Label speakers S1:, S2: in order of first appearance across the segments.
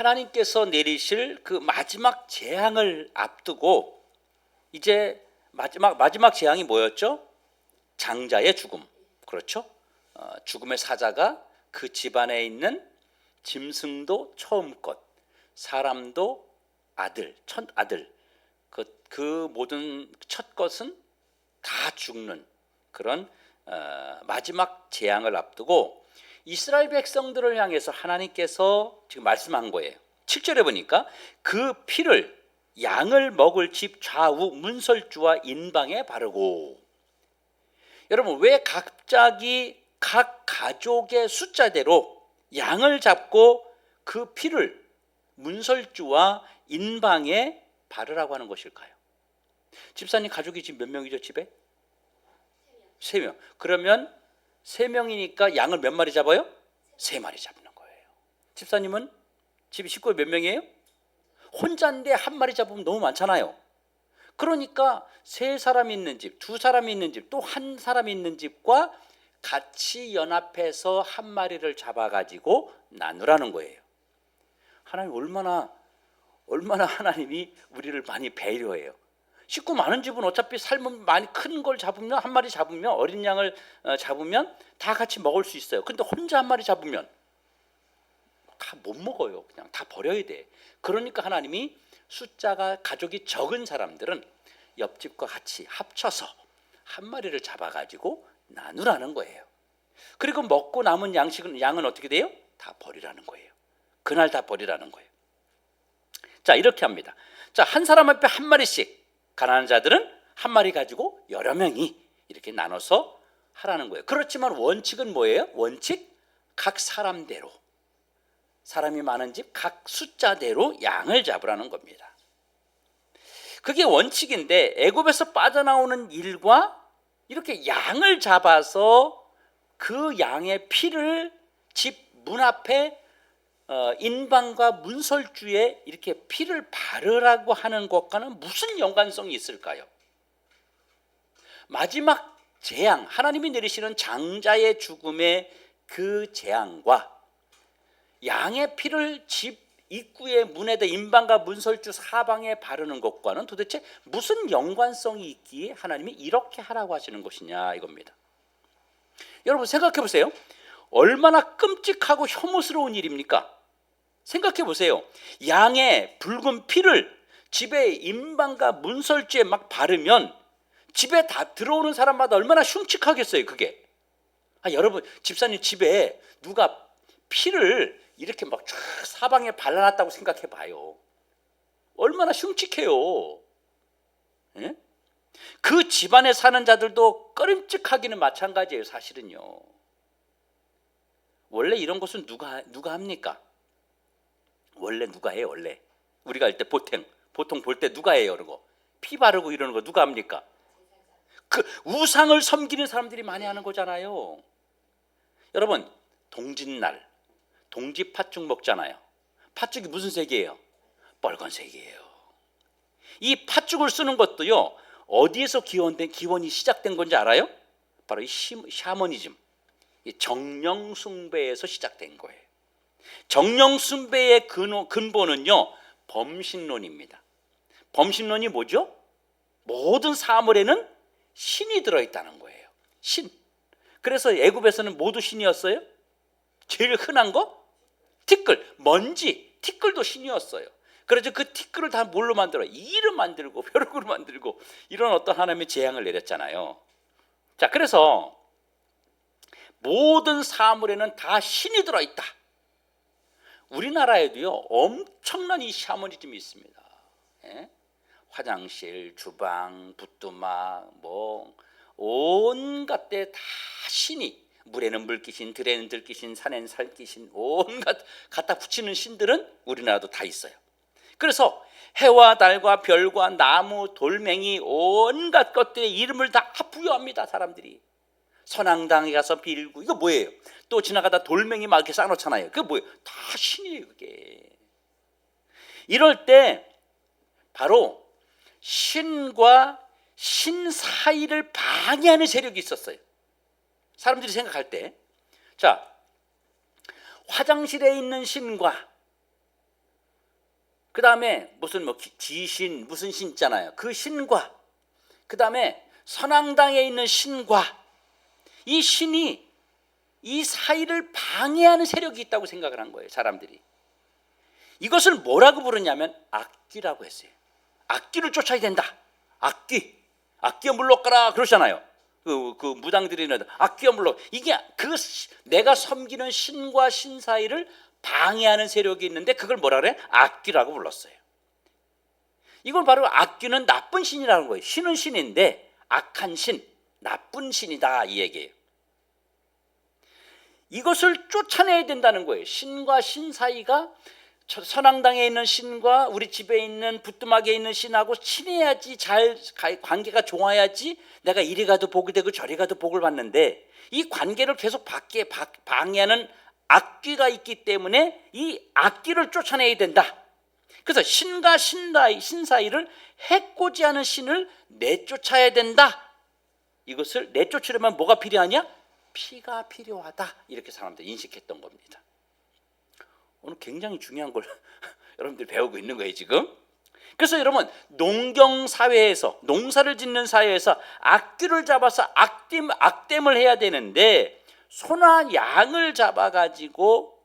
S1: 하나님께서 내리실 그 마지막 재앙을 앞두고 이제 마지막 재앙이 뭐였죠? 장자의 죽음. 그렇죠? 죽음의 사자가 그 집안에 있는 짐승도 처음것, 사람도 아들, 첫 아들, 그 모든 첫 것은 다 죽는 그런 마지막 재앙을 앞두고 이스라엘 백성들을 향해서 하나님께서 지금 말씀한 거예요. 7절에 보니까 그 피를 양을 먹을 집 좌우 문설주와 인방에 바르고. 여러분, 왜 갑자기 각 가족의 숫자대로 양을 잡고 그 피를 문설주와 인방에 바르라고 하는 것일까요? 집사님 가족이 지금 몇 명이죠? 집에? 3명. 그러면 3명이니까 양을 몇 마리 잡아요? 3마리 잡는 거예요. 집사님은 집에 식구가 몇 명이에요? 혼자인데 한 마리 잡으면 너무 많잖아요. 그러니까 3사람이 있는 집, 2사람이 있는 집, 또 1사람이 있는 집과 같이 연합해서 한 마리를 잡아가지고 나누라는 거예요. 하나님 얼마나 하나님이 우리를 많이 배려해요. 식구 많은 집은 어차피 삶은 많이 큰 걸 잡으면, 한 마리 잡으면, 어린 양을 잡으면 다 같이 먹을 수 있어요. 근데 혼자 한 마리 잡으면 다 못 먹어요. 그냥 다 버려야 돼. 그러니까 하나님이 숫자가 가족이 적은 사람들은 옆집과 같이 합쳐서 한 마리를 잡아가지고 나누라는 거예요. 그리고 먹고 남은 양은 어떻게 돼요? 다 버리라는 거예요. 그날 다 버리라는 거예요. 자, 이렇게 합니다. 자, 한 사람 앞에 한 마리씩, 가난한 자들은 한 마리 가지고 여러 명이 이렇게 나눠서 하라는 거예요. 그렇지만 원칙은 뭐예요? 원칙 각 사람대로, 사람이 많은 집 각 숫자대로 양을 잡으라는 겁니다. 그게 원칙인데 애굽에서 빠져나오는 일과 이렇게 양을 잡아서 그 양의 피를 집 문 앞에 인방과 문설주에 이렇게 피를 바르라고 하는 것과는 무슨 연관성이 있을까요? 마지막 재앙, 하나님이 내리시는 장자의 죽음의 그 재앙과 양의 피를 집 입구의 문에다 인방과 문설주 사방에 바르는 것과는 도대체 무슨 연관성이 있기에 하나님이 이렇게 하라고 하시는 것이냐, 이겁니다. 여러분 생각해 보세요. 얼마나 끔찍하고 혐오스러운 일입니까? 생각해 보세요. 양의 붉은 피를 집에 인방과 문설주에 막 바르면 집에 다 들어오는 사람마다 얼마나 흉측하겠어요, 그게. 여러분, 집사님 집에 누가 피를 이렇게 막 사방에 발라놨다고 생각해 봐요. 얼마나 흉측해요. 예? 그 집안에 사는 자들도 꺼림칙하기는 마찬가지예요, 사실은요. 원래 이런 것은 누가 합니까? 원래 누가 해요? 원래 우리가 할 때 보통 볼 때 누가 해요? 이런 거 피 바르고 이러는 거 누가 합니까? 그 우상을 섬기는 사람들이 많이 하는 거잖아요. 여러분, 동짓날 동지 팥죽 먹잖아요. 팥죽이 무슨 색이에요? 빨간색이에요. 이 팥죽을 쓰는 것도요, 어디에서 기원이 시작된 건지 알아요? 바로 이 샤머니즘, 이 정령숭배에서 시작된 거예요. 정령숭배의 근본은요, 범신론입니다. 범신론이 뭐죠? 모든 사물에는 신이 들어있다는 거예요. 신. 그래서 애굽에서는 모두 신이었어요. 제일 흔한 거 티끌, 먼지, 티끌도 신이었어요. 그래서 그 티끌을 다 뭘로 만들어요? 이를 만들고 벼룩으로 만들고 이런 어떤 하나님의 재앙을 내렸잖아요. 자, 그래서 모든 사물에는 다 신이 들어있다. 우리나라에도요, 엄청난 이 샤머니즘이 있습니다. 예? 화장실, 주방, 붓두막, 뭐 온갖 데 다 신이, 물에는 물귀신, 들에는 들귀신, 산에는 살귀신, 온갖 갖다 붙이는 신들은 우리나라도 다 있어요. 그래서 해와 달과 별과 나무, 돌멩이, 온갖 것들의 이름을 다 부여합니다, 사람들이. 선앙당에 가서 빌고, 이거 뭐예요? 또 지나가다 돌멩이 막 이렇게 쌓아놓잖아요. 그게 뭐예요? 다 신이에요, 그게. 이럴 때 바로 신과 신 사이를 방해하는 세력이 있었어요. 사람들이 생각할 때, 자, 화장실에 있는 신과 그 다음에 무슨 뭐 지신 무슨 신 있잖아요. 그 신과 그 다음에 선앙당에 있는 신과 이 신이 이 사이를 방해하는 세력이 있다고 생각을 한 거예요. 사람들이. 이것을 뭐라고 부르냐면 악귀라고 했어요. 악귀를 쫓아야 된다. 악귀야 물러가라 그러잖아요. 그 무당들이는 악귀야 물러. 이게 그 내가 섬기는 신과 신 사이를 방해하는 세력이 있는데 그걸 뭐라 그래? 악귀라고 불렀어요. 이건 바로 악귀는 나쁜 신이라는 거예요. 신은 신인데 악한 신, 나쁜 신이다 이 얘기예요. 이것을 쫓아내야 된다는 거예요. 신과 신 사이가 선앙당에 있는 신과 우리 집에 있는 부뚜막에 있는 신하고 친해야지 잘 관계가 좋아야지 내가 이리 가도 복이 되고 저리 가도 복을 받는데 이 관계를 계속 방해하는 악귀가 있기 때문에 이 악귀를 쫓아내야 된다. 그래서 신과 신 사이를 해코지 하는 신을 내쫓아야 된다. 이것을 내쫓으려면 뭐가 필요하냐? 피가 필요하다. 이렇게 사람들이 인식했던 겁니다. 오늘 굉장히 중요한 걸 여러분들이 배우고 있는 거예요 지금. 그래서 여러분 농경사회에서 농사를 짓는 사회에서 악귀를 잡아서 악댐을 해야 되는데 소나 양을 잡아가지고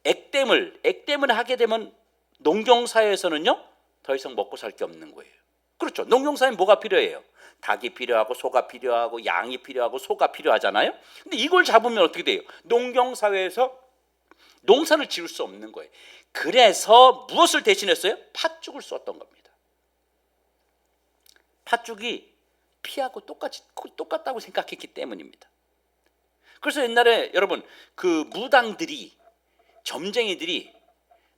S1: 액땜을 하게 되면 농경사회에서는요 더 이상 먹고 살 게 없는 거예요. 그렇죠. 농경사회는 뭐가 필요해요? 닭이 필요하고 소가 필요하고 양이 필요하고 소가 필요하잖아요. 근데 이걸 잡으면 어떻게 돼요? 농경사회에서 농사를 지을 수 없는 거예요. 그래서 무엇을 대신했어요? 팥죽을 썼던 겁니다. 팥죽이 피하고 똑같다고 생각했기 때문입니다. 그래서 옛날에 여러분 그 무당들이 점쟁이들이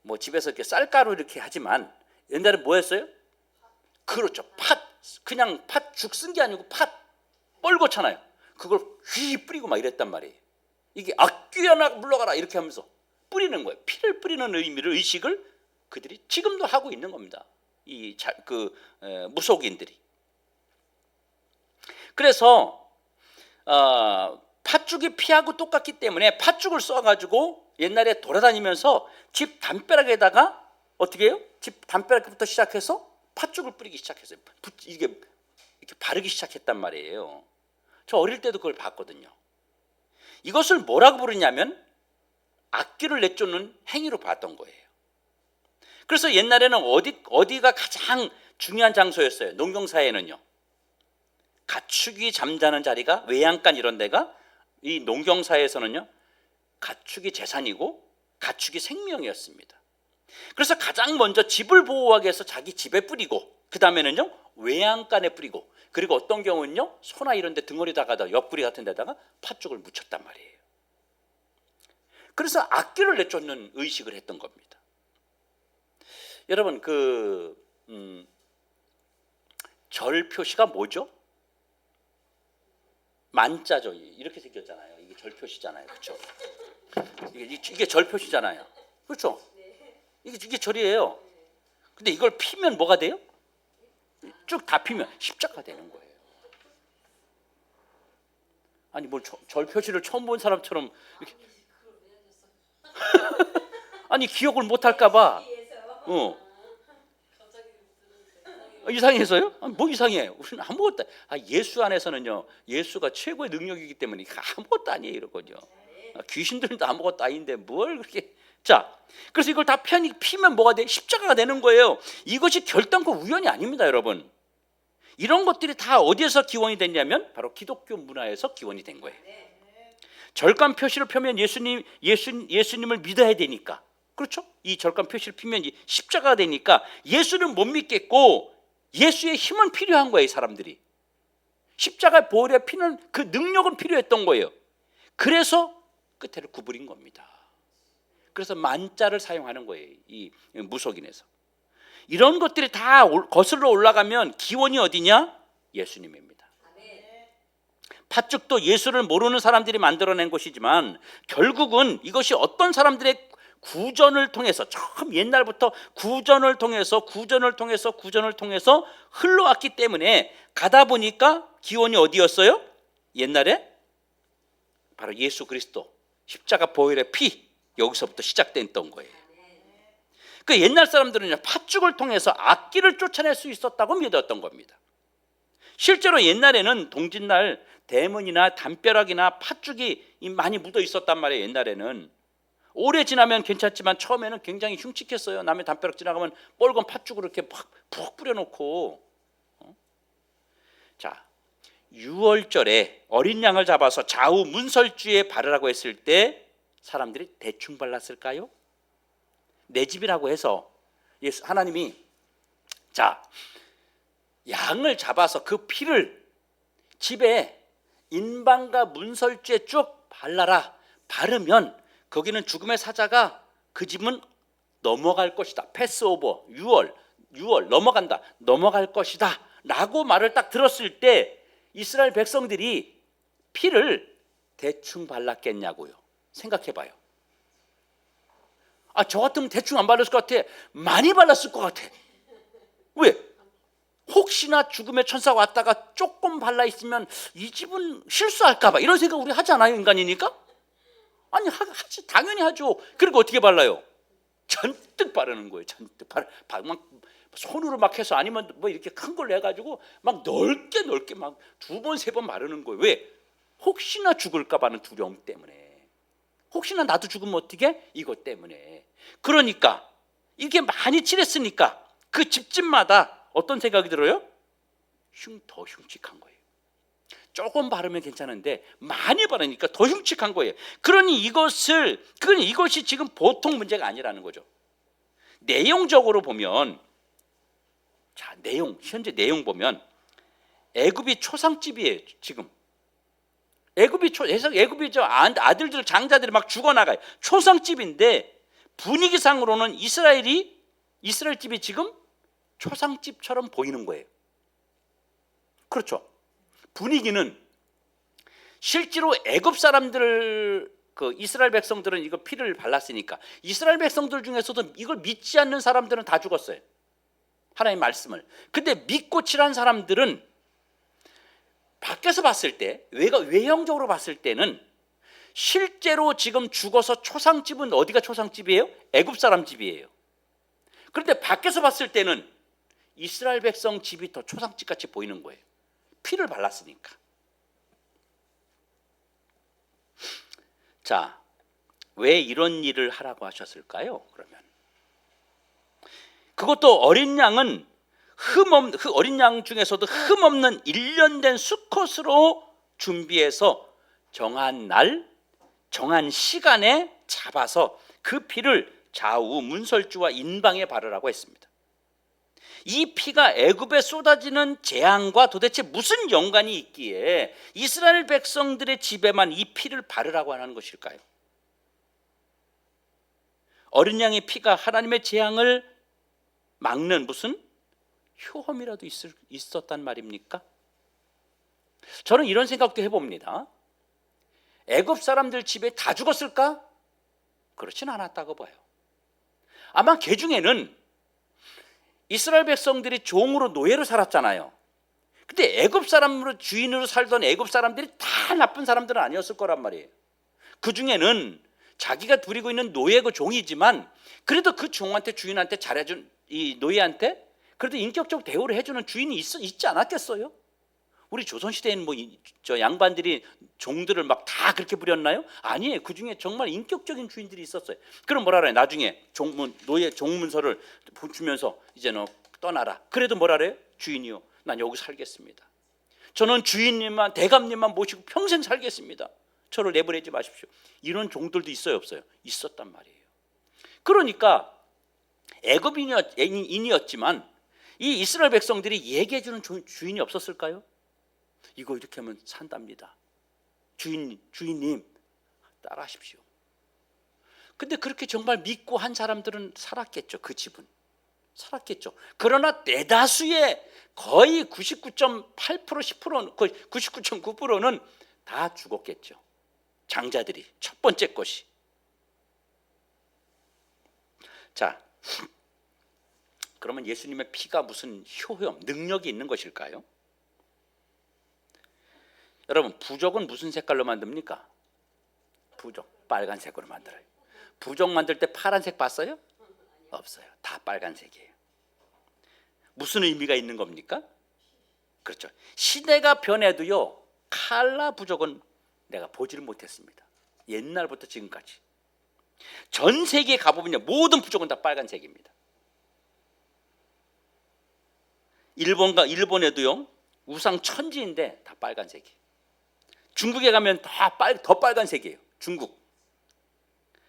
S1: 뭐 집에서 이렇게 쌀가루 이렇게 하지만 옛날에 뭐 했어요? 그렇죠. 그냥 팥죽 쓴 게 아니고 팥 뻘겋잖아요. 그걸 휘 뿌리고 막 이랬단 말이에요. 이게 악귀야 나 물러가라 이렇게 하면서 뿌리는 거예요. 피를 뿌리는 의식을 그들이 지금도 하고 있는 겁니다. 무속인들이. 그래서 팥죽이 피하고 똑같기 때문에 팥죽을 써가지고 옛날에 돌아다니면서 집 담벼락에다가 어떻게 해요? 집 담벼락부터 시작해서 팥죽을 뿌리기 시작했어요. 이게 이렇게 바르기 시작했단 말이에요. 저 어릴 때도 그걸 봤거든요. 이것을 뭐라고 부르냐면 악귀를 내쫓는 행위로 봤던 거예요. 그래서 옛날에는 어디가 가장 중요한 장소였어요. 농경사회는요. 가축이 잠자는 자리가 외양간 이런 데가 이 농경사회에서는요. 가축이 재산이고 가축이 생명이었습니다. 그래서 가장 먼저 집을 보호하기 위해서 자기 집에 뿌리고 그 다음에는요 외양간에 뿌리고 그리고 어떤 경우는요 소나 이런 데 등어리다가 옆구리 같은 데다가 팥죽을 묻혔단 말이에요. 그래서 악귀를 내쫓는 의식을 했던 겁니다. 여러분 절 표시가 뭐죠? 만자죠. 이렇게 생겼잖아요. 이게 절 표시잖아요. 그렇죠? 이게 절 표시잖아요. 그렇죠? 이게 절이에요. 근데 이걸 피면 뭐가 돼요? 쭉 다 피면 십자가 되는 거예요. 아니 뭘 절 표시를 처음 본 사람처럼 이렇게 아니 기억을 못 할까 봐. 이상해서요? 뭐 이상해? 우리는 아무것도 예수 안에서는요. 예수가 최고의 능력이기 때문에 아무것도 아니에요 이러거든요. 귀신들도 아무것도 아닌데 뭘 그렇게. 자, 그래서 이걸 다 피면 뭐가 돼? 십자가가 되는 거예요. 이것이 결단코 우연이 아닙니다, 여러분. 이런 것들이 다 어디에서 기원이 됐냐면 바로 기독교 문화에서 기원이 된 거예요. 절간 표시를 펴면 예수님을 믿어야 되니까. 그렇죠? 이 절간 표시를 피면 십자가가 되니까 예수는 못 믿겠고 예수의 힘은 필요한 거예요, 사람들이. 십자가 보혈에 피는 그 능력은 필요했던 거예요. 그래서 끝에를 구부린 겁니다. 그래서 만자를 사용하는 거예요, 이 무속인에서. 이런 것들이 다 거슬러 올라가면 기원이 어디냐? 예수님입니다. 팥죽도 예수를 모르는 사람들이 만들어낸 것이지만 결국은 이것이 어떤 사람들의 구전을 통해서 처음 옛날부터 구전을 통해서 흘러왔기 때문에 가다 보니까 기원이 어디였어요? 옛날에 바로 예수 그리스도 십자가 보혈의 피, 여기서부터 시작됐던 거예요. 그 옛날 사람들은요, 팥죽을 통해서 악귀를 쫓아낼 수 있었다고 믿었던 겁니다. 실제로 옛날에는 동짓날 대문이나 담벼락이나 팥죽이 많이 묻어 있었단 말이에요. 옛날에는 오래 지나면 괜찮지만 처음에는 굉장히 흉측했어요. 남의 담벼락 지나가면 빨간 팥죽을 이렇게 푹 뿌려놓고. 자, 유월절에 어린 양을 잡아서 좌우 문설주에 바르라고 했을 때 사람들이 대충 발랐을까요? 내 집이라고 해서 하나님이 자, 양을 잡아서 그 피를 집에 인방과 문설주에 쭉 발라라. 바르면 거기는 죽음의 사자가 그 집은 넘어갈 것이다. 패스오버, 유월 넘어간다. 넘어갈 것이다. 라고 말을 딱 들었을 때 이스라엘 백성들이 피를 대충 발랐겠냐고요. 생각해봐요. 저 같으면 대충 안 발랐을 것 같아. 많이 발랐을 것 같아. 왜? 혹시나 죽음의 천사가 왔다가 조금 발라 있으면 이 집은 실수할까 봐 이런 생각 우리 하지 않아요? 인간이니까? 아니 하지, 당연히 하죠. 그리고 어떻게 발라요? 잔뜩 바르는 거예요. 잔뜩 막 손으로 막 해서 아니면 뭐 이렇게 큰 걸로 해가지고 막 넓게 막 2번 3번 바르는 거예요. 왜? 혹시나 죽을까 봐는 두려움 때문에. 혹시나 나도 죽으면 어떻게? 이것 때문에. 그러니까 이게 많이 칠했으니까 그 집집마다 어떤 생각이 들어요? 더 흉측한 거예요. 조금 바르면 괜찮은데 많이 바르니까 더 흉측한 거예요. 그러니 이것이 지금 보통 문제가 아니라는 거죠. 내용적으로 보면, 자, 현재 내용 보면 애굽이 초상집이에요. 지금 애굽이 아들들 장자들이 막 죽어나가요. 초상집인데 분위기상으로는 이스라엘 집이 지금 초상집처럼 보이는 거예요. 그렇죠. 분위기는 실제로 애굽 사람들, 그 이스라엘 백성들은 이거 피를 발랐으니까 이스라엘 백성들 중에서도 이걸 믿지 않는 사람들은 다 죽었어요. 하나님의 말씀을. 근데 믿고 칠한 사람들은 밖에서 봤을 때, 외형적으로 봤을 때는 실제로 지금 죽어서 초상집은 어디가 초상집이에요? 애굽 사람 집이에요. 그런데 밖에서 봤을 때는 이스라엘 백성 집이 더 초상집같이 보이는 거예요. 피를 발랐으니까. 자, 왜 이런 일을 하라고 하셨을까요? 그러면 그것도 어린 양 중에서도 흠없는 1년 된 수컷으로 준비해서 정한 날, 정한 시간에 잡아서 그 피를 좌우 문설주와 인방에 바르라고 했습니다. 이 피가 애굽에 쏟아지는 재앙과 도대체 무슨 연관이 있기에 이스라엘 백성들의 집에만 이 피를 바르라고 하는 것일까요? 어린 양의 피가 하나님의 재앙을 막는 무슨 효험이라도 있었단 말입니까? 저는 이런 생각도 해봅니다. 애굽 사람들 집에 다 죽었을까? 그렇진 않았다고 봐요. 아마 그 중에는 이스라엘 백성들이 종으로 노예로 살았잖아요. 근데 애굽 사람으로 주인으로 살던 애굽 사람들이 다 나쁜 사람들은 아니었을 거란 말이에요. 그 중에는 자기가 부리고 있는 노예고 종이지만 그래도 그 종한테, 주인한테 잘해준 이 노예한테 그래도 인격적 대우를 해주는 주인이 있지 않았겠어요? 우리 조선시대에는 저 양반들이 종들을 막 다 그렇게 부렸나요? 아니에요. 그 중에 정말 인격적인 주인들이 있었어요. 그럼 뭐라 그래요? 나중에 노예 종문서를 주면서 이제 너 떠나라. 그래도 뭐라 그래요? 주인이요, 난 여기 살겠습니다. 저는 주인님만, 대감님만 모시고 평생 살겠습니다. 저를 내보내지 마십시오. 이런 종들도 있어요, 없어요? 있었단 말이에요. 그러니까 애굽인이었지만 이 이스라엘 백성들이 얘기해 주는 주인이 없었을까요? 이거 이렇게 하면 산답니다. 주인님 따라하십시오. 근데 그렇게 정말 믿고 한 사람들은 살았겠죠. 그 집은 살았겠죠. 그러나 대다수의 거의 99.8%, 10%, 거의 99.9%는 다 죽었겠죠. 장자들이, 첫 번째 것이. 자, 그러면 예수님의 피가 무슨 효험, 능력이 있는 것일까요? 여러분, 부적은 무슨 색깔로 만듭니까? 부적 빨간색으로 만들어요. 부적 만들 때 파란색 봤어요? 없어요. 다 빨간색이에요. 무슨 의미가 있는 겁니까? 그렇죠. 시대가 변해도요, 칼라 부족은 내가 보지를 못했습니다. 옛날부터 지금까지. 전 세계에 가보면요, 모든 부족은 다 빨간색입니다. 일본에도요, 우상 천지인데 다 빨간색이에요. 중국에 가면 더 빨간색이에요.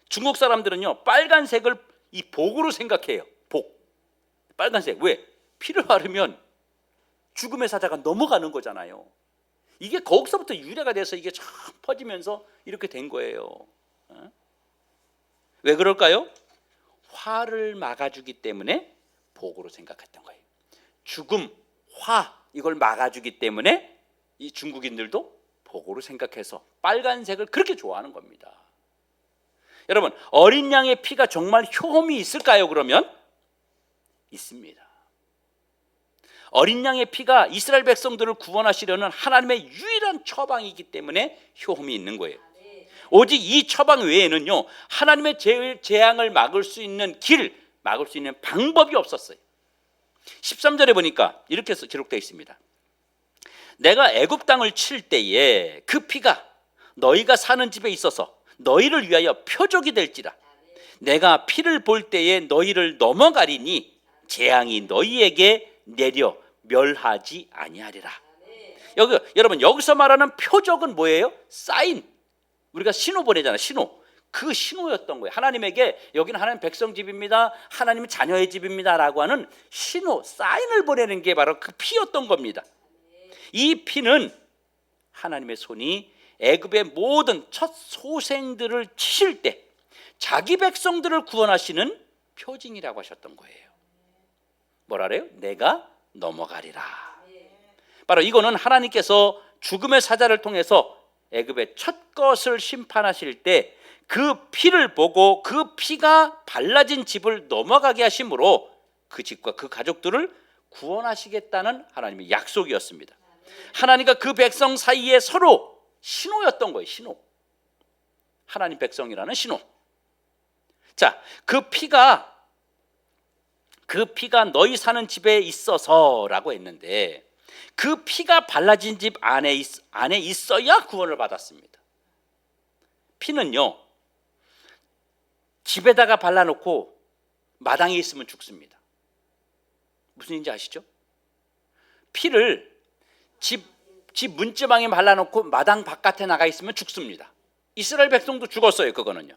S1: 중국 사람들은요, 빨간색을 이 복으로 생각해요. 복. 빨간색. 왜? 피를 바르면 죽음의 사자가 넘어가는 거잖아요. 이게 거기서부터 유래가 돼서 이게 쫙 퍼지면서 이렇게 된 거예요. 왜 그럴까요? 화를 막아주기 때문에 복으로 생각했던 거예요. 죽음, 화, 이걸 막아주기 때문에 이 중국인들도 복으로 생각해서 빨간색을 그렇게 좋아하는 겁니다. 여러분, 어린 양의 피가 정말 효험이 있을까요? 그러면 있습니다. 어린 양의 피가 이스라엘 백성들을 구원하시려는 하나님의 유일한 처방이기 때문에 효험이 있는 거예요. 오직 이 처방 외에는요, 하나님의 재앙을 막을 수 있는 막을 수 있는 방법이 없었어요. 13절에 보니까 이렇게 기록되어 있습니다. 내가 애굽 땅을 칠 때에 그 피가 너희가 사는 집에 있어서 너희를 위하여 표적이 될지라. 내가 피를 볼 때에 너희를 넘어가리니 재앙이 너희에게 내려 멸하지 아니하리라. 여러분, 여기서 말하는 표적은 뭐예요? 사인. 우리가 신호 보내잖아요. 신호. 그 신호였던 거예요. 하나님에게 여기는 하나님 백성 집입니다, 하나님은 자녀의 집입니다 라고 하는 신호, 사인을 보내는 게 바로 그 피였던 겁니다. 이 피는 하나님의 손이 애굽의 모든 첫 소생들을 치실 때 자기 백성들을 구원하시는 표징이라고 하셨던 거예요. 뭐라래요? 내가 넘어가리라. 바로 이거는 하나님께서 죽음의 사자를 통해서 애굽의 첫 것을 심판하실 때 그 피를 보고 그 피가 발라진 집을 넘어가게 하심으로 그 집과 그 가족들을 구원하시겠다는 하나님의 약속이었습니다. 하나님과 그 백성 사이에 서로 신호였던 거예요. 신호. 하나님 백성이라는 신호. 자, 그 피가 너희 사는 집에 있어서라고 했는데 그 피가 발라진 집 안에 있어야 구원을 받았습니다. 피는요, 집에다가 발라놓고 마당에 있으면 죽습니다. 무슨 일인지 아시죠? 피를 집 문지방에 발라놓고 마당 바깥에 나가 있으면 죽습니다. 이스라엘 백성도 죽었어요. 그거는요.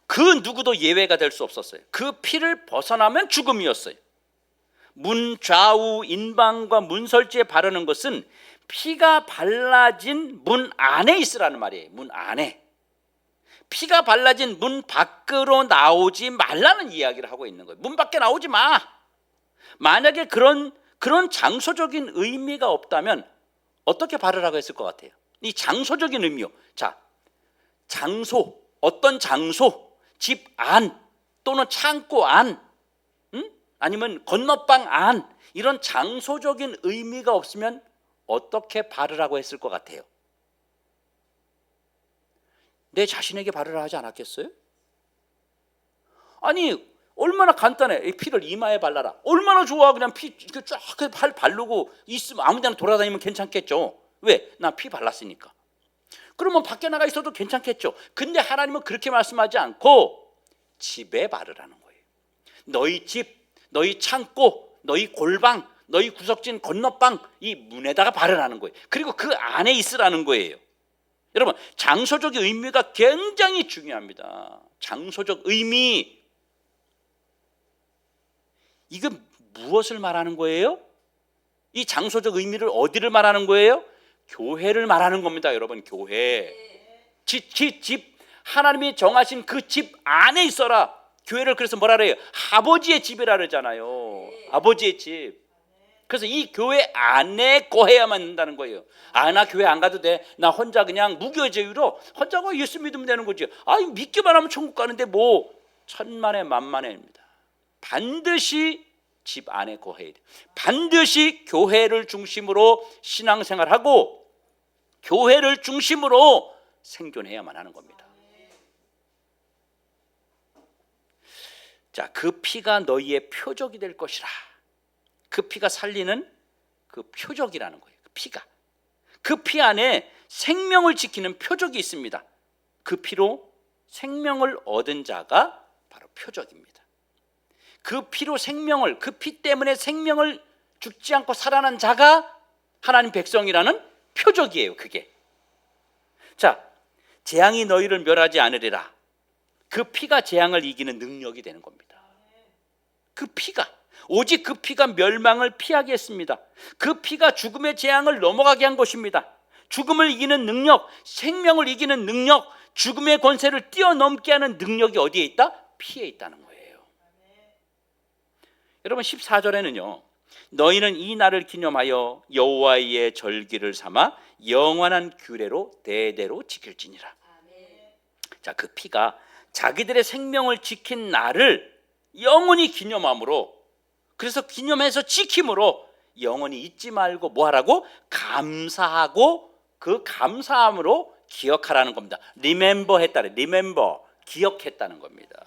S1: 그 누구도 예외가 될 수 없었어요. 그 피를 벗어나면 죽음이었어요. 문 좌우 인방과 문설주에 바르는 것은 피가 발라진 문 안에 있으라는 말이에요. 문 안에. 피가 발라진 문 밖으로 나오지 말라는 이야기를 하고 있는 거예요. 문 밖에 나오지 마. 만약에 그런 장소적인 의미가 없다면 어떻게 바르라고 했을 것 같아요? 이 장소적인 의미요. 자, 장소, 어떤 장소, 집 안 또는 창고 안, 아니면 건너방 안, 이런 장소적인 의미가 없으면 어떻게 바르라고 했을 것 같아요? 내 자신에게 바르라 하지 않았겠어요? 아니, 얼마나 간단해. 이 피를 이마에 발라라. 얼마나 좋아. 그냥 피 쫙 바르고 있으면 아무 데나 돌아다니면 괜찮겠죠. 왜? 나 피 발랐으니까. 그러면 밖에 나가 있어도 괜찮겠죠. 근데 하나님은 그렇게 말씀하지 않고 집에 바르라는 거예요. 너희 집, 너희 창고, 너희 골방, 너희 구석진 건너방, 이 문에다가 바르라는 거예요. 그리고 그 안에 있으라는 거예요. 여러분, 장소적 의미가 굉장히 중요합니다. 장소적 의미. 이건 무엇을 말하는 거예요? 이 장소적 의미를 어디를 말하는 거예요? 교회를 말하는 겁니다. 여러분, 교회. 집, 하나님이 정하신 그 집 안에 있어라. 교회를 그래서 뭐라 그래요? 아버지의 집이라 그러잖아요. 아버지의 집. 그래서 이 교회 안에 거해야만 한다는 거예요. 아, 나 교회 안 가도 돼. 나 혼자 그냥 무교제의로 혼자 예수 믿으면 되는 거지. 아, 믿기만 하면 천국 가는데 뭐 천만에 만만에입니다. 반드시 집 안에 거해야 돼. 반드시 교회를 중심으로 신앙생활하고 교회를 중심으로 생존해야만 하는 겁니다. 자, 그 피가 너희의 표적이 될 것이라. 그 피가 살리는 그 표적이라는 거예요. 그 피가. 그 피 안에 생명을 지키는 표적이 있습니다. 그 피로 생명을 얻은 자가 바로 표적입니다. 그 피로 생명을, 그 피 때문에 생명을 죽지 않고 살아난 자가 하나님 백성이라는 표적이에요. 그게. 자, 재앙이 너희를 멸하지 않으리라. 그 피가 재앙을 이기는 능력이 되는 겁니다. 그 피가, 오직 그 피가 멸망을 피하게 했습니다. 그 피가 죽음의 재앙을 넘어가게 한 것입니다. 죽음을 이기는 능력, 생명을 이기는 능력, 죽음의 권세를 뛰어넘게 하는 능력이 어디에 있다? 피에 있다는 거예요. 여러분 14절에는요, 너희는 이 날을 기념하여 여호와의 절기를 삼아 영원한 규례로 대대로 지킬지니라. 자, 그 피가 자기들의 생명을 지킨 날을 영원히 기념함으로, 그래서 기념해서 지킴으로 영원히 잊지 말고 뭐 하라고? 감사하고 그 감사함으로 기억하라는 겁니다. 리멤버 했다래. 리멤버, 기억했다는 겁니다.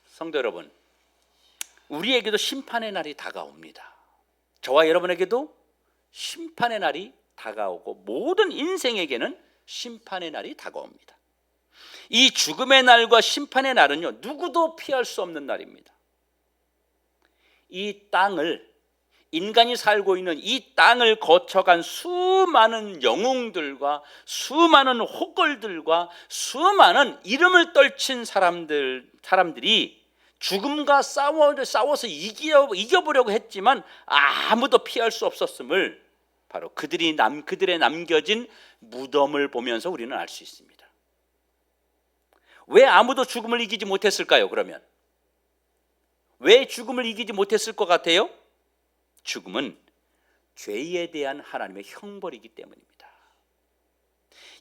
S1: 성도 여러분, 우리에게도 심판의 날이 다가옵니다. 저와 여러분에게도 심판의 날이 다가오고 모든 인생에게는 심판의 날이 다가옵니다. 이 죽음의 날과 심판의 날은요, 누구도 피할 수 없는 날입니다. 이 땅을, 인간이 살고 있는 이 땅을 거쳐간 수많은 영웅들과 수많은 호걸들과 수많은 이름을 떨친 사람들이 죽음과 싸워서 이겨보려고 했지만 아무도 피할 수 없었음을 바로 그들의 남겨진 무덤을 보면서 우리는 알 수 있습니다. 왜 아무도 죽음을 이기지 못했을까요? 그러면 왜 죽음을 이기지 못했을 것 같아요? 죽음은 죄에 대한 하나님의 형벌이기 때문입니다.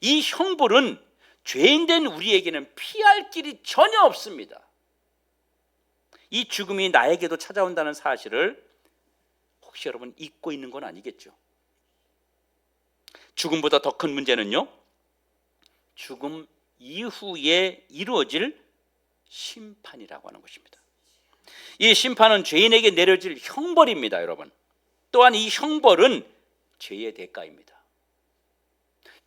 S1: 이 형벌은 죄인된 우리에게는 피할 길이 전혀 없습니다. 이 죽음이 나에게도 찾아온다는 사실을 혹시 여러분 잊고 있는 건 아니겠죠? 죽음보다 더 큰 문제는요, 죽음 이후에 이루어질 심판이라고 하는 것입니다. 이 심판은 죄인에게 내려질 형벌입니다, 여러분. 또한 이 형벌은 죄의 대가입니다.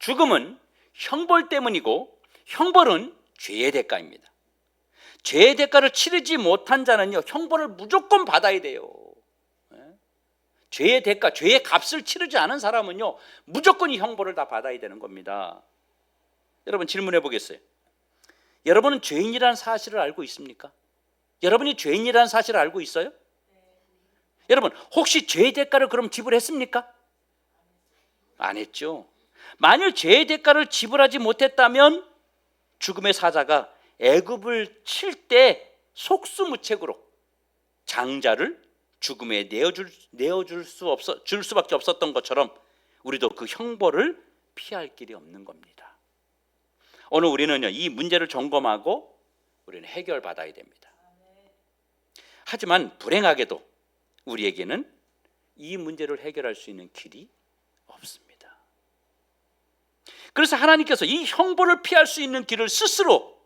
S1: 죽음은 형벌 때문이고 형벌은 죄의 대가입니다. 죄의 대가를 치르지 못한 자는요, 형벌을 무조건 받아야 돼요. 죄의 대가, 죄의 값을 치르지 않은 사람은요, 무조건 이 형벌을 다 받아야 되는 겁니다. 여러분 질문해 보겠어요. 여러분은 죄인이라는 사실을 알고 있습니까? 여러분이 죄인이라는 사실을 알고 있어요? 여러분 혹시 죄의 대가를 그럼 지불했습니까? 안 했죠. 만일 죄의 대가를 지불하지 못했다면 죽음의 사자가 애굽을 칠 때 속수무책으로 장자를 죽음에 내어줄 수밖에 없었던 것처럼 우리도 그 형벌을 피할 길이 없는 겁니다. 오늘 우리는요, 이 문제를 점검하고 우리는 해결받아야 됩니다. 하지만 불행하게도 우리에게는 이 문제를 해결할 수 있는 길이 없습니다. 그래서 하나님께서 이 형벌을 피할 수 있는 길을 스스로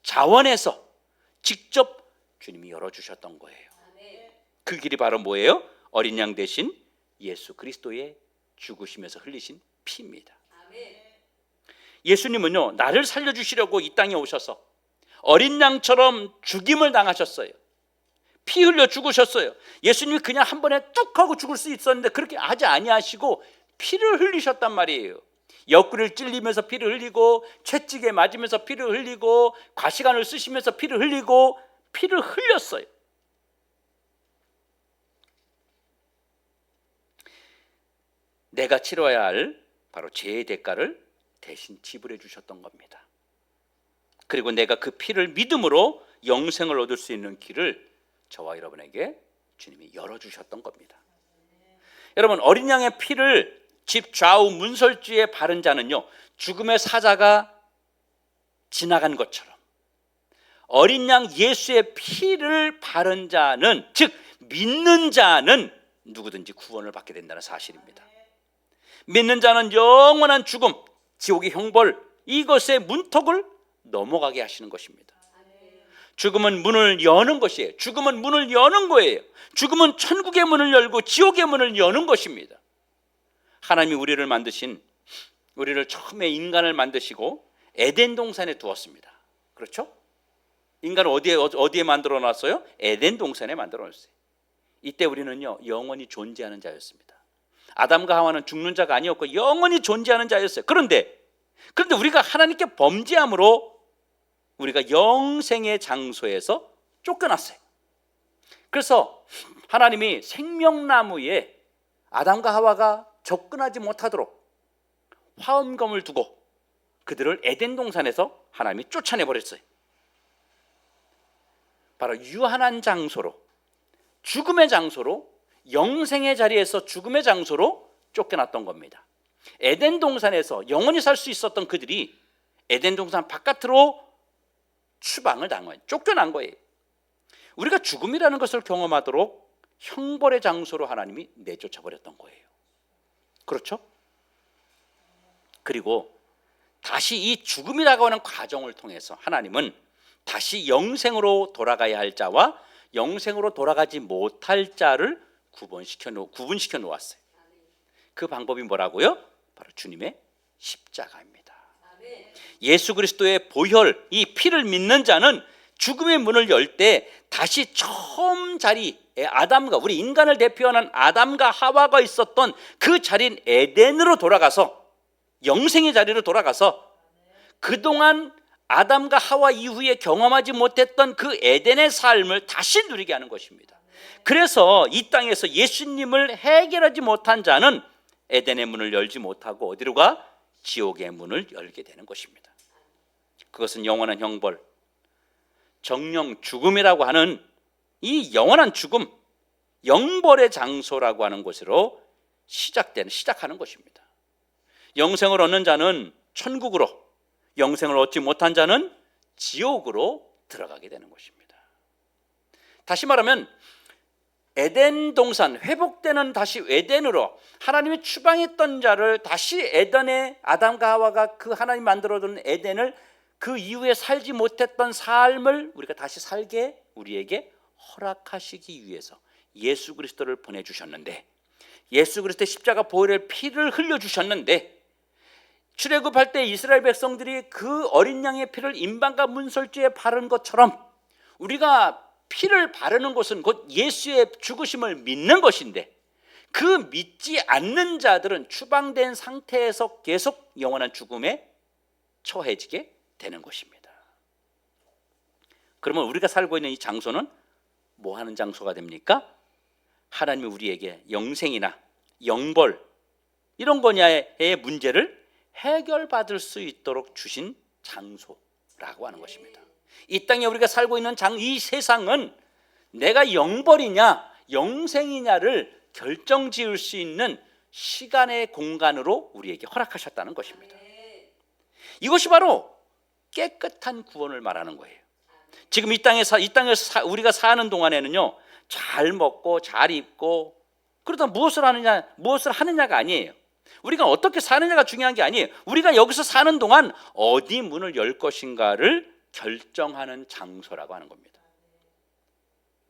S1: 자원해서 직접 주님이 열어주셨던 거예요. 그 길이 바로 뭐예요? 어린 양 대신 예수 그리스도의 죽으시면서 흘리신 피입니다. 예수님은요, 나를 살려주시려고 이 땅에 오셔서 어린 양처럼 죽임을 당하셨어요. 피 흘려 죽으셨어요. 예수님이 그냥 한 번에 뚝 하고 죽을 수 있었는데 그렇게 하지 아니하시고 피를 흘리셨단 말이에요. 옆구리를 찔리면서 피를 흘리고, 채찍에 맞으면서 피를 흘리고, 과시간을 쓰시면서 피를 흘리고, 피를 흘렸어요. 내가 치러야 할 바로 죄의 대가를 대신 지불해 주셨던 겁니다. 그리고 내가 그 피를 믿음으로 영생을 얻을 수 있는 길을 저와 여러분에게 주님이 열어주셨던 겁니다. 여러분 어린 양의 피를 집 좌우 문설주에 바른 자는요, 죽음의 사자가 지나간 것처럼 어린 양 예수의 피를 바른 자는, 즉 믿는 자는 누구든지 구원을 받게 된다는 사실입니다. 믿는 자는 영원한 죽음, 지옥의 형벌, 이것의 문턱을 넘어가게 하시는 것입니다. 죽음은 문을 여는 것이에요. 죽음은 문을 여는 거예요. 죽음은 천국의 문을 열고 지옥의 문을 여는 것입니다. 하나님이 우리를 처음에 인간을 만드시고 에덴 동산에 두었습니다. 그렇죠? 인간을 어디에 만들어 놨어요? 에덴 동산에 만들어 놨어요. 이때 우리는요, 영원히 존재하는 자였습니다. 아담과 하와는 죽는 자가 아니었고 영원히 존재하는 자였어요. 그런데 우리가 하나님께 범죄함으로 우리가 영생의 장소에서 쫓겨났어요. 그래서 하나님이 생명나무에 아담과 하와가 접근하지 못하도록 화엄검을 두고 그들을 에덴 동산에서 하나님이 쫓아내버렸어요. 바로 유한한 장소로, 죽음의 장소로, 영생의 자리에서 죽음의 장소로 쫓겨났던 겁니다. 에덴 동산에서 영원히 살 수 있었던 그들이 에덴 동산 바깥으로 추방을 당한 거예요. 쫓겨난 거예요. 우리가 죽음이라는 것을 경험하도록 형벌의 장소로 하나님이 내쫓아 버렸던 거예요. 그렇죠? 그리고 다시 이 죽음이라고 하는 과정을 통해서 하나님은 다시 영생으로 돌아가야 할 자와 영생으로 돌아가지 못할 자를 구분시켜 놓았어요. 그 방법이 뭐라고요? 바로 주님의 십자가입니다. 예수 그리스도의 보혈, 이 피를 믿는 자는 죽음의 문을 열 때 다시 처음 자리에 우리 인간을 대표하는 아담과 하와가 있었던 그 자리인 에덴으로 돌아가서, 영생의 자리로 돌아가서 그동안 아담과 하와 이후에 경험하지 못했던 그 에덴의 삶을 다시 누리게 하는 것입니다. 그래서 이 땅에서 예수님을 해결하지 못한 자는 에덴의 문을 열지 못하고 어디로 가? 지옥의 문을 열게 되는 것입니다. 그것은 영원한 형벌, 정령 죽음이라고 하는 이 영원한 죽음, 영벌의 장소라고 하는 곳으로 시작하는 것입니다. 영생을 얻는 자는 천국으로, 영생을 얻지 못한 자는 지옥으로 들어가게 되는 것입니다. 다시 말하면 에덴 동산, 회복되는 다시 에덴으로 하나님이 추방했던 자를 다시 에덴에 아담과 하와가 그 하나님 만들어둔 에덴을 그 이후에 살지 못했던 삶을 우리가 다시 살게 우리에게 허락하시기 위해서 예수 그리스도를 보내주셨는데, 예수 그리스도의 십자가 보혈의 피를 흘려주셨는데, 출애굽할 때 이스라엘 백성들이 그 어린 양의 피를 임방과 문설주에 바른 것처럼 우리가 피를 바르는 것은 곧 예수의 죽으심을 믿는 것인데, 그 믿지 않는 자들은 추방된 상태에서 계속 영원한 죽음에 처해지게 되는 것입니다. 그러면 우리가 살고 있는 이 장소는 뭐 하는 장소가 됩니까? 하나님이 우리에게 영생이나 영벌 이런 거냐의 문제를 해결받을 수 있도록 주신 장소라고 하는 것입니다. 이 땅에 우리가 살고 있는 이 세상은 내가 영벌이냐 영생이냐를 결정지을 수 있는 시간의 공간으로 우리에게 허락하셨다는 것입니다. 이것이 바로 깨끗한 구원을 말하는 거예요. 지금 이 땅에서 우리가 사는 동안에는요, 잘 먹고 잘 입고 그러다 무엇을 하느냐가 아니에요. 우리가 어떻게 사느냐가 중요한 게 아니에요. 우리가 여기서 사는 동안 어디 문을 열 것인가를 결정하는 장소라고 하는 겁니다.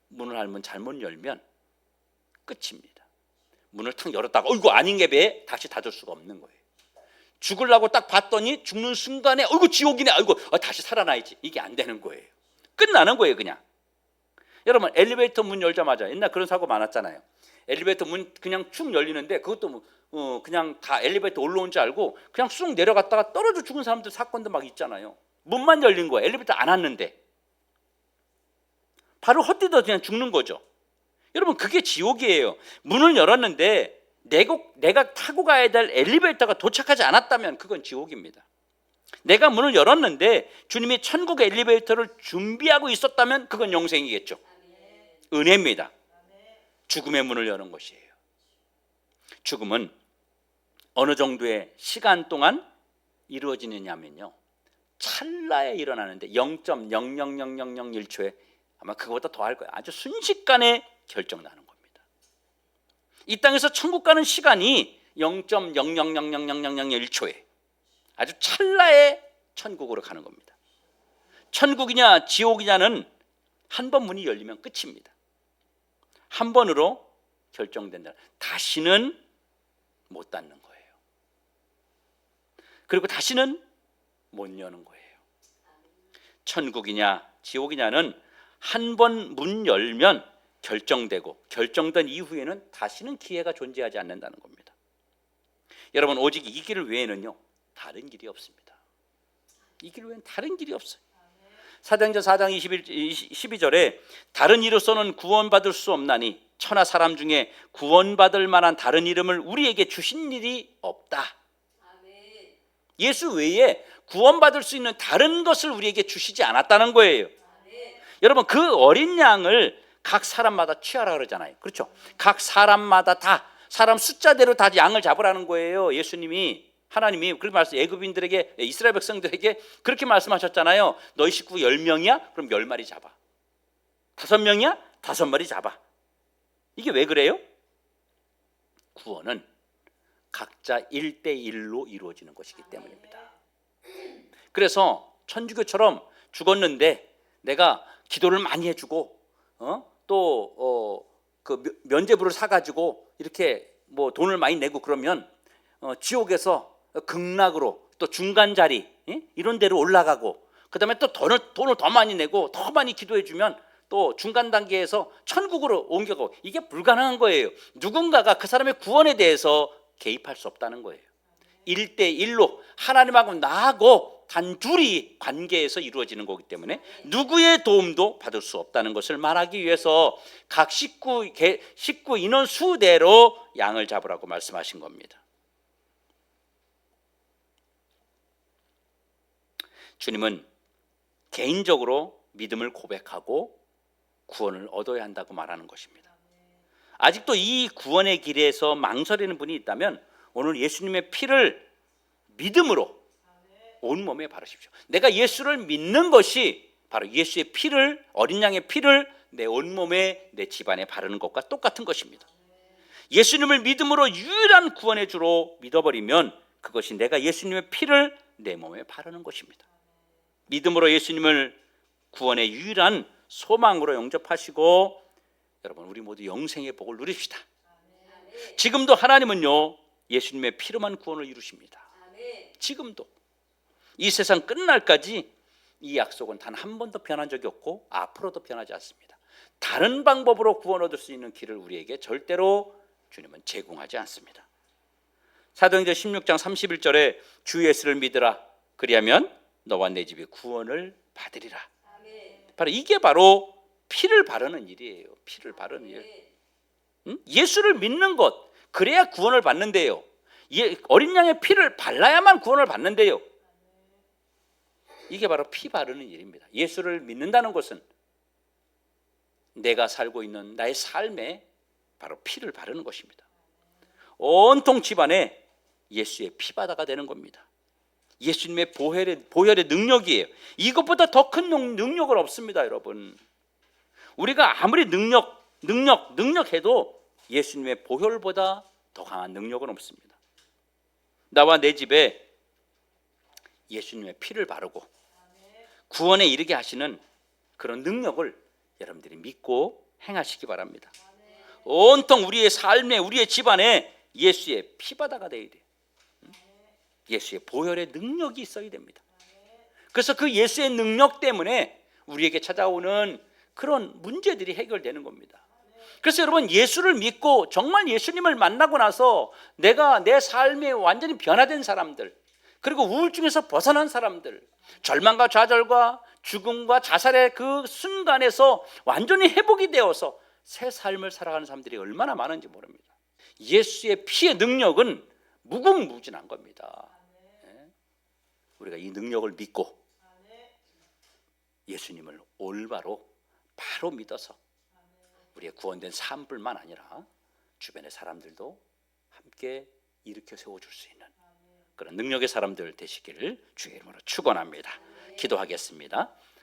S1: 문을 잘못 열면 끝입니다. 문을 탁 열었다가 어이구 아닌 게 배 다시 닫을 수가 없는 거예요. 죽으려고 딱 봤더니 죽는 순간에 어이구 지옥이네, 어이구 다시 살아나야지, 이게 안 되는 거예요. 끝나는 거예요 그냥. 여러분 엘리베이터 문 열자마자 옛날 그런 사고 많았잖아요. 엘리베이터 문 그냥 쭉 열리는데 그것도 그냥 다 엘리베이터 올라온 줄 알고 그냥 쑥 내려갔다가 떨어져 죽은 사람들 사건도 막 있잖아요. 문만 열린 거예요. 엘리베이터 안 왔는데 바로 헛디뎌 그냥 죽는 거죠. 여러분 그게 지옥이에요. 문을 열었는데 내가 타고 가야 될 엘리베이터가 도착하지 않았다면 그건 지옥입니다. 내가 문을 열었는데 주님이 천국 엘리베이터를 준비하고 있었다면 그건 영생이겠죠. 은혜입니다. 죽음의 문을 여는 것이에요. 죽음은 어느 정도의 시간 동안 이루어지느냐면요, 찰나에 일어나는데 0.0000001초에 아마 그거보다 더 할 거예요. 아주 순식간에 결정나는 겁니다. 이 땅에서 천국 가는 시간이 0.0000001초에 아주 찰나에 천국으로 가는 겁니다. 천국이냐 지옥이냐는 한 번 문이 열리면 끝입니다. 한 번으로 결정된다. 다시는 못 닫는 거예요. 그리고 다시는 못 여는 거예요. 천국이냐 지옥이냐는 한 번 문 열면 결정되고 결정된 이후에는 다시는 기회가 존재하지 않는다는 겁니다. 여러분, 오직 이 길 외에는요 다른 길이 없습니다. 이 길 외에는 다른 길이 없어요. 사도행전 4장 12절에 다른 이로서는 구원받을 수 없나니 천하 사람 중에 구원받을 만한 다른 이름을 우리에게 주신 일이 없다. 예수 외에 구원받을 수 있는 다른 것을 우리에게 주시지 않았다는 거예요. 여러분, 그 어린 양을 각 사람마다 취하라 그러잖아요. 그렇죠? 각 사람마다 다 사람 숫자대로 다 양을 잡으라는 거예요. 예수님이, 하나님이 그렇게 말씀, 애굽인들에게, 이스라엘 백성들에게 그렇게 말씀하셨잖아요. 너희 식구 10명이야? 그럼 10마리 잡아. 5명이야? 5마리 잡아. 이게 왜 그래요? 구원은 각자 1대1로 이루어지는 것이기 때문입니다. 그래서 천주교처럼 죽었는데 내가 기도를 많이 해주고 그 면죄부를 사가지고 이렇게 뭐 돈을 많이 내고 그러면 지옥에서 극락으로 또 중간 자리 이런 데로 올라가고, 그 다음에 또 돈을 더 많이 내고 더 많이 기도해주면 또 중간 단계에서 천국으로 옮겨가고, 이게 불가능한 거예요. 누군가가 그 사람의 구원에 대해서 개입할 수 없다는 거예요. 1대1로 하나님하고 나하고 단둘이 관계에서 이루어지는 거기 때문에 누구의 도움도 받을 수 없다는 것을 말하기 위해서 각 식구 인원 수대로 양을 잡으라고 말씀하신 겁니다. 주님은 개인적으로 믿음을 고백하고 구원을 얻어야 한다고 말하는 것입니다. 아직도 이 구원의 길에서 망설이는 분이 있다면 오늘 예수님의 피를 믿음으로 온몸에 바르십시오. 내가 예수를 믿는 것이 바로 예수의 피를, 어린 양의 피를 내 온몸에, 내 집안에 바르는 것과 똑같은 것입니다. 예수님을 믿음으로 유일한 구원의 주로 믿어버리면 그것이 내가 예수님의 피를 내 몸에 바르는 것입니다. 믿음으로 예수님을 구원의 유일한 소망으로 영접하시고 여러분, 우리 모두 영생의 복을 누립시다. 지금도 하나님은요 예수님의 피로만 구원을 이루십니다. 지금도 이 세상 끝날까지 이 약속은 단 한 번도 변한 적이 없고 앞으로도 변하지 않습니다. 다른 방법으로 구원 얻을 수 있는 길을 우리에게 절대로 주님은 제공하지 않습니다. 사도행전 16장 31절에 주 예수를 믿으라, 그리하면 너와 내 집이 구원을 받으리라. 바로 이게 바로 피를 바르는 일이에요. 피를 바르는 일. 예수를 믿는 것, 그래야 구원을 받는데요. 어린 양의 피를 발라야만 구원을 받는데요. 이게 바로 피 바르는 일입니다. 예수를 믿는다는 것은 내가 살고 있는 나의 삶에 바로 피를 바르는 것입니다. 온통 집안에 예수의 피바다가 되는 겁니다. 예수님의 보혈의 능력이에요. 이것보다 더 큰 능력은 없습니다, 여러분. 우리가 아무리 능력해도 예수님의 보혈보다 더 강한 능력은 없습니다. 나와 내 집에 예수님의 피를 바르고 구원에 이르게 하시는 그런 능력을 여러분들이 믿고 행하시기 바랍니다. 온통 우리의 삶에, 우리의 집안에 예수의 피바다가 되어야 돼요. 예수의 보혈의 능력이 있어야 됩니다. 그래서 그 예수의 능력 때문에 우리에게 찾아오는 그런 문제들이 해결되는 겁니다. 그래서 여러분, 예수를 믿고 정말 예수님을 만나고 나서 내가 내 삶에 완전히 변화된 사람들, 그리고 우울증에서 벗어난 사람들, 절망과 좌절과 죽음과 자살의 그 순간에서 완전히 회복이 되어서 새 삶을 살아가는 사람들이 얼마나 많은지 모릅니다. 예수의 피의 능력은 무궁무진한 겁니다. 우리가 이 능력을 믿고 예수님을 올바로 바로 믿어서 우리의 구원된 삶뿐만 아니라 주변의 사람들도 함께 일으켜 세워줄 수 있는 그런 능력의 사람들 되시기를 주의 이름으로 축원합니다. 기도하겠습니다.